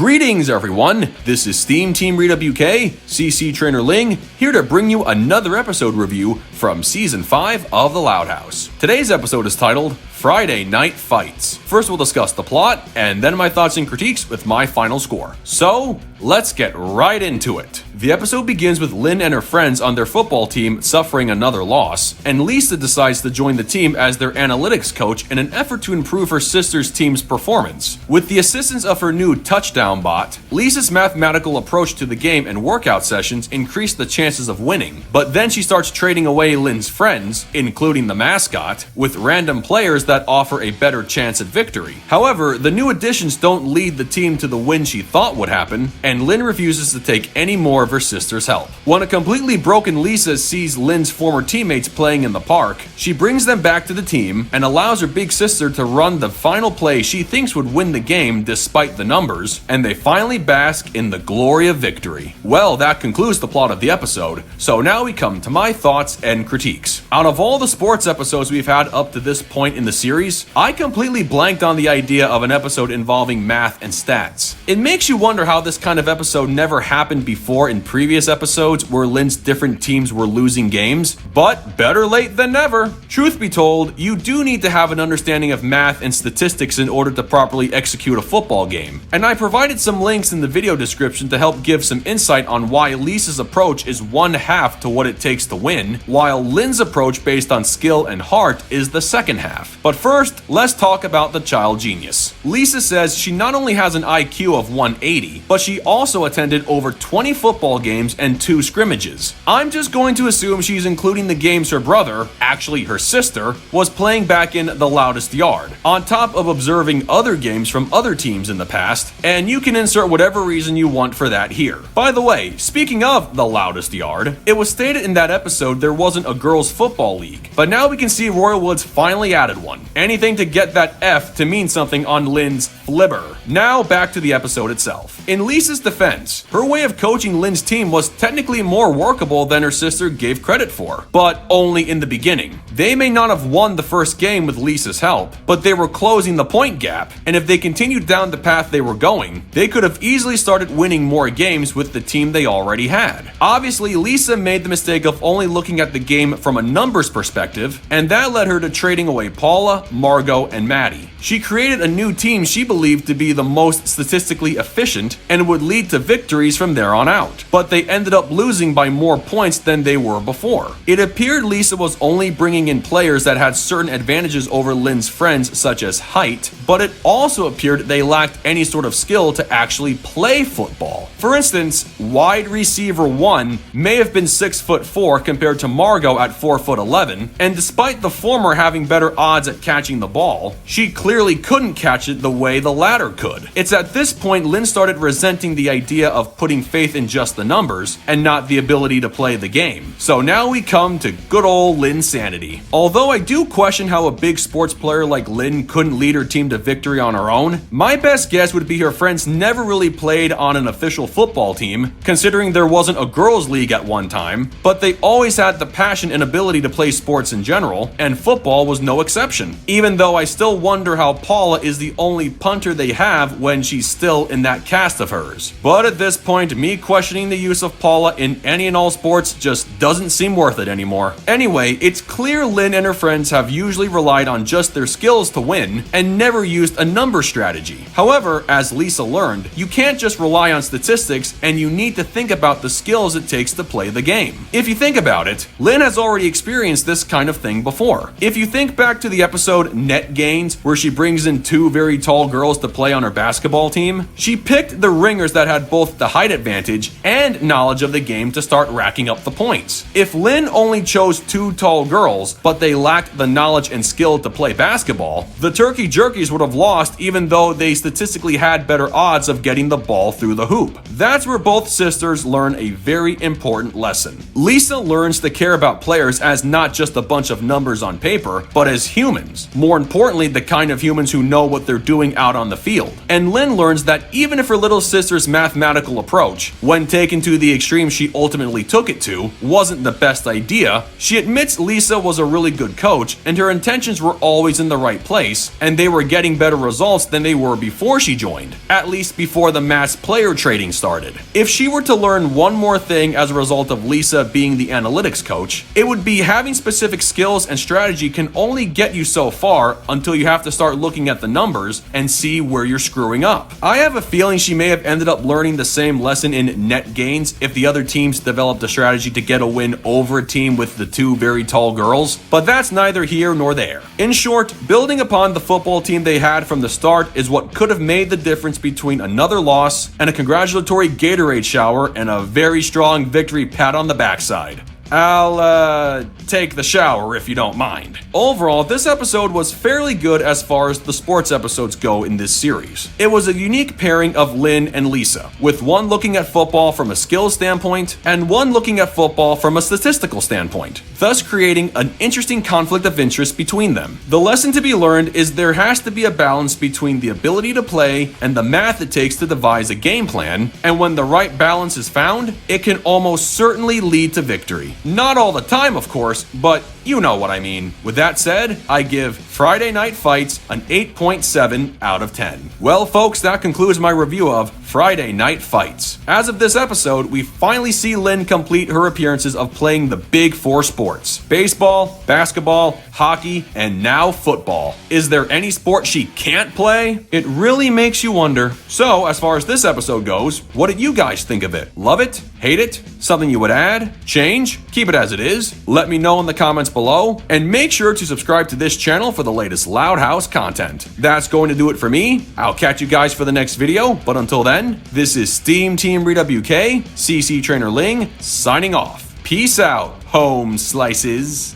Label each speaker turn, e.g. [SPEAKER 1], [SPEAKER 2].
[SPEAKER 1] Greetings everyone, this is SteamTeamRedubUK, CC Trainor-Ling, here to bring you another episode review from Season 5 of The Loud House. Today's episode is titled Friday Night Fights. First we'll discuss the plot, and then my thoughts and critiques with my final score. So, let's get right into it. The episode begins with Lynn and her friends on their football team suffering another loss, and Lisa decides to join the team as their analytics coach in an effort to improve her sister's team's performance. With the assistance of her new touchdown bot, Lisa's mathematical approach to the game and workout sessions increase the chances of winning, but then she starts trading away Lynn's friends, including the mascot, with random players that offer a better chance at victory. However, the new additions don't lead the team to the win she thought would happen, and Lynn refuses to take any more of her sister's help. When a completely broken Lisa sees Lynn's former teammates playing in the park, she brings them back to the team and allows her big sister to run the final play she thinks would win the game despite the numbers, and they finally bask in the glory of victory. Well, that concludes the plot of the episode, so now we come to my thoughts and critiques. Out of all the sports episodes we've had up to this point in the series, I completely blanked on the idea of an episode involving math and stats. It makes you wonder how this kind of episode never happened before in previous episodes where Lynn's different teams were losing games, but better late than never. Truth be told, you do need to have an understanding of math and statistics in order to properly execute a football game, and I provided some links in the video description to help give some insight on why Lisa's approach is one half to what it takes to win, while Lynn's approach based on skill and heart is the second half. But first, let's talk about the child genius. Lisa says she not only has an IQ of 180, but she also attended over 20 football games and 2 scrimmages. I'm just going to assume she's including the games her brother, actually her sister, was playing back in the loudest yard, on top of observing other games from other teams in the past, and you can insert whatever reason you want for that here. By the way, speaking of the loudest yard, it was stated in that episode there wasn't a girls' football league, but now we can see Royal Woods finally added one. Anything to get that F to mean something on Lynn's flibber. Now back to the episode itself. In Lisa's defense, her way of coaching Lynn's team was technically more workable than her sister gave credit for, but only in the beginning. They may not have won the first game with Lisa's help, but they were closing the point gap, and if they continued down the path they were going, they could have easily started winning more games with the team they already had. Obviously, Lisa made the mistake of only looking at the game from a numbers perspective, and that led her to trading away Paula, Margot, and Maddie. She created a new team she believed to be the most statistically efficient and would lead to victories from there on out, but they ended up losing by more points than they were before. It appeared Lisa was only bringing in players that had certain advantages over Lynn's friends such as height, but it also appeared they lacked any sort of skill to actually play football. For instance, wide receiver 1 may have been 6'4" compared to Margot at 4'11", and despite the former having better odds at catching the ball, she clearly couldn't catch it the way the latter could. It's at this point Lynn started resenting the idea of putting faith in just the numbers and not the ability to play the game. So now we come to good old Lynn's sanity. Although I do question how a big sports player like Lynn couldn't lead her team to victory on her own, my best guess would be her friends never really played on an official football team, considering there wasn't a girls' league at one time, but they always had the passion and ability to play sports in general, and football was no exception. Even though I still wonder how Paula is the only punter they have when she's still in that cast of hers. But at this point, me questioning the use of Paula in any and all sports just doesn't seem worth it anymore. Anyway, it's clear Lynn and her friends have usually relied on just their skills to win and never used a number strategy. However, as Lisa learned, you can't just rely on statistics, and you need to think about the skills it takes to play the game. If you think about it, Lynn has already experienced this kind of thing before. If you think back to the episode Net Gains, where she brings in 2 very tall girls to play on her basketball team, she picked the ringers that had both the height advantage and knowledge of the game to start racking up the points. If Lynn only chose 2 tall girls, but they lacked the knowledge and skill to play basketball, the Turkey Jerkies would have lost even though they statistically had better odds of getting the ball through the hoop. That's where both sisters learn a very important lesson. Lisa learns to care about players as not just a bunch of numbers on paper, but as humans. humans. More importantly, the kind of humans who know what they're doing out on the field. And Lynn learns that even if her little sister's mathematical approach, when taken to the extreme she ultimately took it to, wasn't the best idea, she admits Lisa was a really good coach and her intentions were always in the right place, and they were getting better results than they were before she joined, at least before the mass player trading started. If she were to learn one more thing as a result of Lisa being the analytics coach, it would be having specific skills and strategy can only get you so far until you have to start looking at the numbers and see where you're screwing up. I have a feeling she may have ended up learning the same lesson in net gains if the other teams developed a strategy to get a win over a team with the two very tall girls, but that's neither here nor there. In short, building upon the football team they had from the start is what could have made the difference between another loss and a congratulatory Gatorade shower and a very strong victory pat on the backside. I'll take the shower if you don't mind. Overall, this episode was fairly good as far as the sports episodes go in this series. It was a unique pairing of Lynn and Lisa, with one looking at football from a skills standpoint and one looking at football from a statistical standpoint, thus creating an interesting conflict of interest between them. The lesson to be learned is there has to be a balance between the ability to play and the math it takes to devise a game plan, and when the right balance is found, it can almost certainly lead to victory. Not all the time, of course, but you know what I mean. With that said, I give Friday Night Fights an 8.7 out of 10. Well, folks, that concludes my review of Friday Night Fights. As of this episode, we finally see Lynn complete her appearances of playing the big four sports: baseball, basketball, hockey, and now football. Is there any sport she can't play? It really makes you wonder. So, as far as this episode goes, what did you guys think of it? Love it? Hate it? Something you would add? Change? Keep it as it is? Let me know in the comments below, and make sure to subscribe to this channel for the latest Loud House content. That's going to do it for me. I'll catch you guys for the next video, but until then, this is SteamTeamRedubUK, CC Trainor-Ling, signing off. Peace out, home slices.